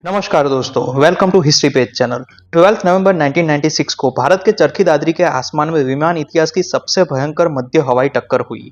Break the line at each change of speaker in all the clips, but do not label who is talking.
नमस्कार दोस्तों, welcome to history page channel. 12 नवंबर 1996 को भारत के चरखी दादरी के आसमान में विमान इतिहास की सबसे भयंकर मध्य हवाई टक्कर हुई।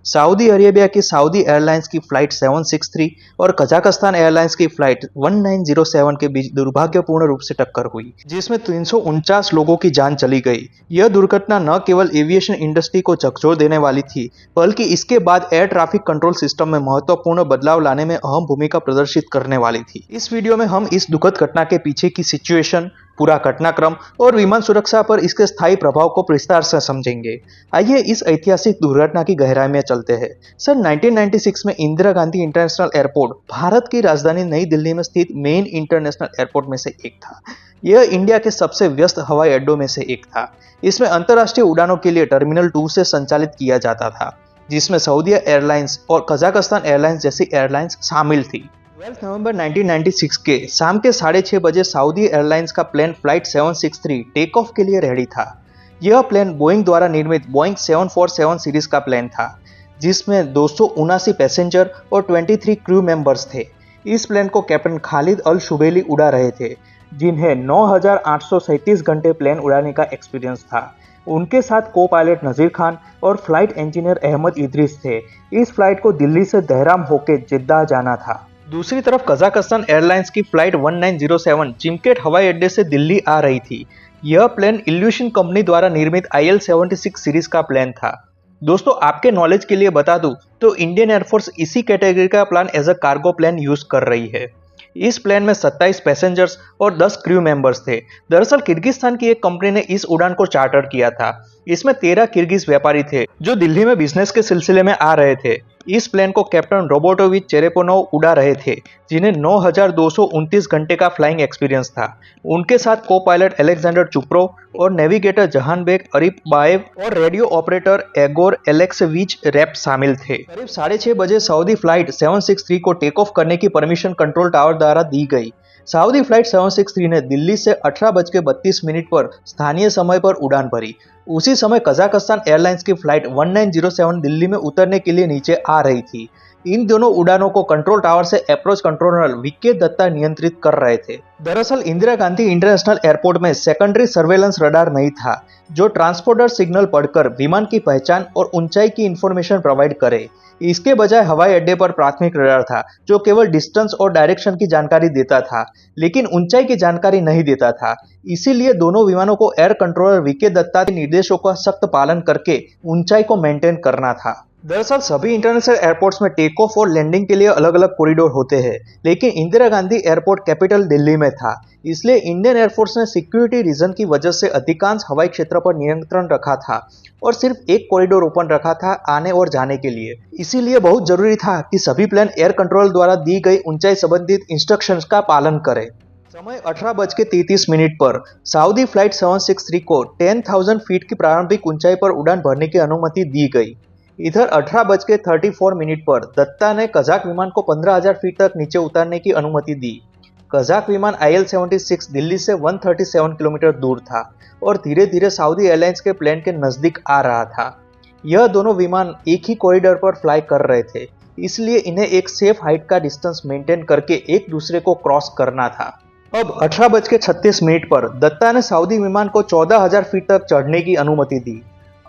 सऊदी अरेबिया की सऊदी एयरलाइंस की फ्लाइट 763 और कजाकिस्तान एयरलाइंस की फ्लाइट 1907 के बीच दुर्भाग्यपूर्ण रूप से टक्कर हुई, जिसमें 349 लोगों की जान चली गई। यह दुर्घटना न केवल एविएशन इंडस्ट्री को झकझोर देने वाली थी, बल्कि इसके बाद एयर ट्रैफिक कंट्रोल सिस्टम में महत्वपूर्ण बदलाव लाने में अहम भूमिका प्रदर्शित करने वाली थी। इस वीडियो में हम इस दुखद घटना के पीछे की सिचुएशन, पूरा घटनाक्रम और विमान सुरक्षा पर इसके स्थायी प्रभाव को विस्तार से समझेंगे। आइए इस ऐतिहासिक दुर्घटना की गहराई में चलते हैं। सन 1996 में इंदिरा गांधी इंटरनेशनल एयरपोर्ट भारत की राजधानी नई दिल्ली में स्थित मेन इंटरनेशनल एयरपोर्ट में से एक था। यह इंडिया के सबसे व्यस्त हवाई अड्डों में से एक था। इसमें अंतर्राष्ट्रीय उड़ानों के लिए टर्मिनल 2 से संचालित किया जाता था, जिसमें सऊदी एयरलाइंस और कजाकिस्तान एयरलाइंस जैसी एयरलाइंस शामिल थी। 12 नवंबर 1996 के शाम के 6:30 बजे सऊदी एयरलाइंस का प्लेन फ्लाइट 763 टेक ऑफ के लिए रेडी था। यह प्लेन बोइंग द्वारा निर्मित बोइंग 747 सीरीज का प्लेन था, जिसमें 279 पैसेंजर और 23 क्रू मेंबर्स थे। इस प्लेन को कैप्टन खालिद अल शुबैली उड़ा रहे थे, जिन्हें 9,837 घंटे प्लेन उड़ाने का एक्सपीरियंस था। उनके साथ को पायलट नजीर खान और फ्लाइट इंजीनियर अहमद इदरीस थे। इस फ्लाइट को दिल्ली से दहराम होकर जिद्दा जाना था। दूसरी तरफ कजाकिस्तान एयरलाइंस की फ्लाइट 1907 चिमकेट हवाई अड्डे से दिल्ली आ रही थी। यह प्लेन इल्यूशन कंपनी द्वारा निर्मित IL-76 सीरीज का प्लेन था। दोस्तों, आपके नॉलेज के लिए बता दूं तो इंडियन एयरफोर्स इसी कैटेगरी का plan as a cargo plane use कर रही है। इस प्लेन में 27 पैसेंजर्स और 10 क्रू मेंबर्स थे। दरअसल किर्गिस्तान की एक कंपनी ने इस उड़ान को चार्टर किया था। इसमें 13 किर्गिज व्यापारी थे जो दिल्ली में बिजनेस के सिलसिले में आ रहे थे। इस प्लेन को कैप्टन रोबोटोविच चेरेपोनोव उड़ा रहे थे, जिन्हें 9,229 घंटे का फ्लाइंग एक्सपीरियंस था। उनके साथ को पायलट अलेक्जेंडर चुप्रो और नेविगेटर जहानबेग अरिपबाएव और रेडियो ऑपरेटर एगोर एलेक्सेविच रैप शामिल थे। करीब 6:30 बजे सऊदी फ्लाइट 763 को टेक ऑफ करने की परमिशन कंट्रोल टावर द्वारा दी गई। सऊदी फ्लाइट 763 ने दिल्ली से 18:32 पर स्थानीय समय पर उड़ान भरी। उसी समय कजाकिस्तान एयरलाइंस की फ्लाइट 1907 दिल्ली में उतरने के लिए नीचे आ रही थी। इन दोनों उड़ानों को कंट्रोल टावर से अप्रोच कंट्रोलर वीके दत्ता नियंत्रित कर रहे थे। दरअसल इंदिरा गांधी इंटरनेशनल एयरपोर्ट में सेकेंडरी सर्वेलेंस रडार नहीं था, जो ट्रांसपोंडर सिग्नल पढ़कर विमान की पहचान और ऊंचाई की इंफॉर्मेशन प्रोवाइड करे। इसके बजाय हवाई अड्डे पर प्राथमिक रडार था, जो केवल डिस्टेंस और डायरेक्शन की जानकारी देता था, लेकिन ऊंचाई की जानकारी नहीं देता था। इसीलिए दोनों विमानों को एयर कंट्रोलर वीके दत्ता के निर्देशों का सख्त पालन करके ऊंचाई को मेंटेन करना था। दरअसल सभी इंटरनेशनल एयरपोर्ट्स में टेक ऑफ और लैंडिंग के लिए अलग अलग कॉरिडोर होते हैं, लेकिन इंदिरा गांधी एयरपोर्ट कैपिटल दिल्ली में था। इसलिए इंडियन एयरफोर्स ने सिक्योरिटी रीजन की वजह से अधिकांश हवाई क्षेत्र पर नियंत्रण रखा था और सिर्फ एक कॉरिडोर ओपन रखा था आने और जाने के लिए। इसीलिए बहुत जरूरी था कि सभी प्लेन एयर कंट्रोल द्वारा दी गई ऊंचाई संबंधित इंस्ट्रक्शंस का पालन करें। समय 18:33 पर सऊदी फ्लाइट 763 को 10,000 फीट की प्रारंभिक ऊंचाई पर उड़ान भरने की अनुमति दी गई। इधर 18:34 पर दत्ता ने कजाक विमान को 15,000 फीट तक नीचे उतारने की अनुमति दी। कजाक विमान IL-76 दिल्ली से 137 किलोमीटर दूर था और धीरे धीरे सऊदी एयरलाइंस के प्लेन के नजदीक आ रहा था। यह दोनों विमान एक ही कॉरिडोर पर फ्लाई कर रहे थे, इसलिए इन्हें एक सेफ हाइट का डिस्टेंस मेंटेन करके एक दूसरे को क्रॉस करना था। अब 18:36 पर दत्ता ने सऊदी विमान को 14,000 फीट तक चढ़ने की अनुमति दी।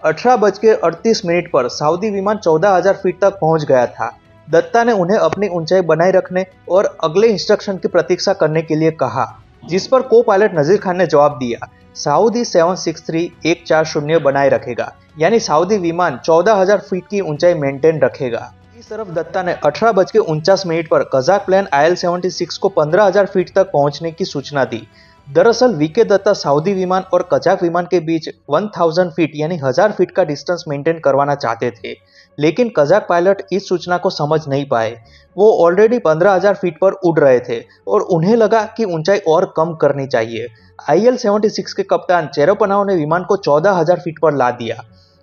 18:38 पर सऊदी विमान 14,000 फीट तक पहुंच गया था। दत्ता ने उन्हें अपनी ऊंचाई बनाए रखने और अगले इंस्ट्रक्शन की प्रतीक्षा करने के लिए कहा, जिस पर को पायलट नजीर खान ने जवाब दिया, सऊदी 763 140 बनाए रखेगा, यानी सऊदी विमान 14,000 फीट की ऊंचाई मेंटेन रखेगा। इस तरफ दत्ता ने 18:49 पर कजाक प्लेन IL-76 को 15,000 फीट तक पहुंचने की सूचना दी। दरअसल वीके दत्ता सऊदी विमान और कजाक विमान के बीच 1000 फीट यानी 1000 फीट का डिस्टेंस मेंटेन करवाना चाहते थे, लेकिन कजाक पायलट इस सूचना को समझ नहीं पाए। वो ऑलरेडी 15,000 फीट पर उड़ रहे थे और उन्हें लगा कि ऊंचाई और कम करनी चाहिए। IL-76 के कप्तान चेरेपोनोव ने विमान को 14,000 फीट पर ला दिया।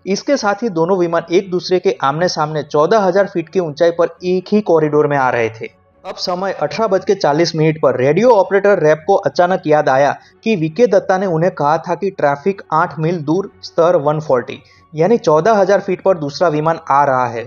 इसके साथ ही दोनों विमान एक दूसरे के आमने सामने 14,000 फीट की ऊंचाई पर एक ही कॉरिडोर में आ रहे थे। अब समय 18:40 पर रेडियो ऑपरेटर रैप को अचानक याद आया कि वीके दत्ता ने उन्हें कहा था कि ट्रैफिक 8 मील दूर स्तर 140 यानी 14,000 फीट पर दूसरा विमान आ रहा है।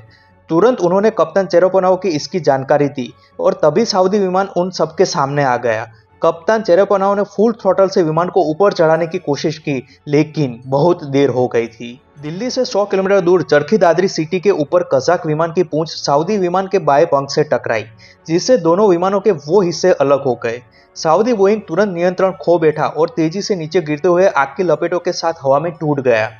तुरंत उन्होंने कप्तान चेरेपनोव की इसकी जानकारी दी और तभी सऊदी विमान उन सबके सामने आ गया। कप्तान चेरेपनोव ने फुल थ्रॉटल से विमान को ऊपर चढ़ाने की कोशिश की, लेकिन बहुत देर हो गई थी। दिल्ली से 100 किलोमीटर दूर चरखी दादरी सिटी के ऊपर कजाक विमान की पूंछ सऊदी विमान के बाएं पंख से टकराई, जिससे दोनों विमानों के वो हिस्से अलग हो गए। सऊदी बोइंग तुरंत नियंत्रण खो बैठा और तेजी से नीचे गिरते हुए आग की लपेटों के साथ हवा में टूट गया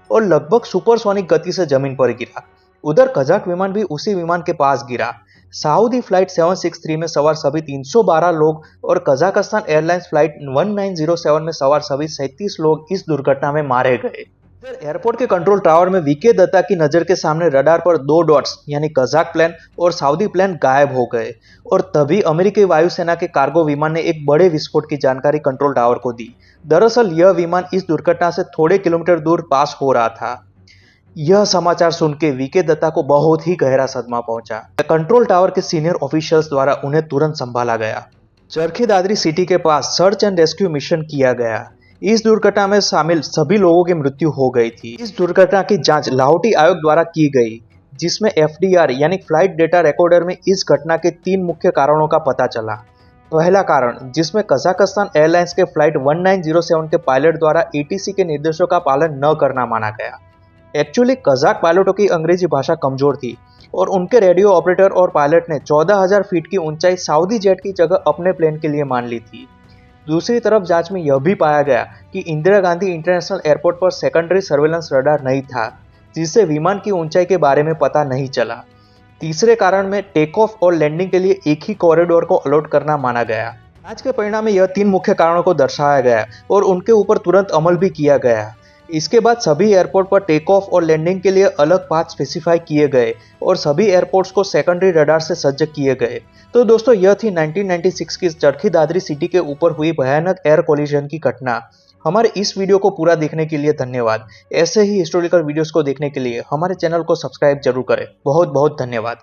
और लगभग सुपरसोनिक गति से जमीन पर गिरा। उधर कजाक विमान भी उसी विमान के पास गिरा। सऊदी फ्लाइट 763 में सवार सभी 312 लोग और कजाकिस्तान एयरलाइंस फ्लाइट 1907 में सवार सभी 37 लोग इस दुर्घटना में मारे गए। एयरपोर्ट के कंट्रोल टावर में वीके दत्ता की नजर के सामने रडार पर 2 डॉट्स यानी कजाक प्लेन और सऊदी प्लेन गायब हो गए और तभी अमेरिकी वायुसेना के कार्गो विमान ने एक बड़े विस्फोट की जानकारी कंट्रोल टावर को दी। दरअसल यह विमान इस दुर्घटना से थोड़े किलोमीटर दूर पास हो रहा था। यह समाचार सुन के वीके दत्ता को बहुत ही गहरा सदमा पहुंचा। कंट्रोल टावर के सीनियर ऑफिशियल्स द्वारा उन्हें तुरंत संभाला गया। चरखी दादरी सिटी के पास सर्च एंड रेस्क्यू मिशन किया गया। इस दुर्घटना में शामिल सभी लोगों की मृत्यु हो गई थी। इस दुर्घटना की जांच लाहौटी आयोग द्वारा की गई, जिसमें FDR यानी फ्लाइट डेटा रिकॉर्डर में इस घटना के 3 मुख्य कारणों का पता चला। पहला कारण, जिसमें कजाकिस्तान एयरलाइंस के फ्लाइट 1907 के पायलट द्वारा ATC के निर्देशों का पालन न करना माना गया। एक्चुअली कजाक पायलटों की अंग्रेजी भाषा कमजोर थी और उनके रेडियो ऑपरेटर और पायलट ने 14,000 फीट की ऊंचाई सऊदी जेट की जगह अपने प्लेन के लिए मान ली थी। दूसरी तरफ जांच में यह भी पाया गया कि इंदिरा गांधी इंटरनेशनल एयरपोर्ट पर सेकेंडरी सर्वेलेंस रडार नहीं था, जिससे विमान की ऊंचाई के बारे में पता नहीं चला। तीसरे कारण में टेक ऑफ और लैंडिंग के लिए एक ही कॉरिडोर को अलॉट करना माना गया। जांच के परिणाम में यह 3 मुख्य कारणों को दर्शाया गया और उनके ऊपर तुरंत अमल भी किया गया। इसके बाद सभी एयरपोर्ट पर टेक ऑफ और लैंडिंग के लिए अलग पाथ स्पेसिफाई किए गए और सभी एयरपोर्ट्स को सेकेंडरी रडार से सज्ज किए गए। तो दोस्तों, यह थी 1996 की चरखी दादरी सिटी के ऊपर हुई भयानक एयर कोलिजन की घटना। हमारे इस वीडियो को पूरा देखने के लिए धन्यवाद। ऐसे ही हिस्टोरिकल वीडियोस को देखने के लिए हमारे चैनल को सब्सक्राइब जरूर करें। बहुत बहुत धन्यवाद।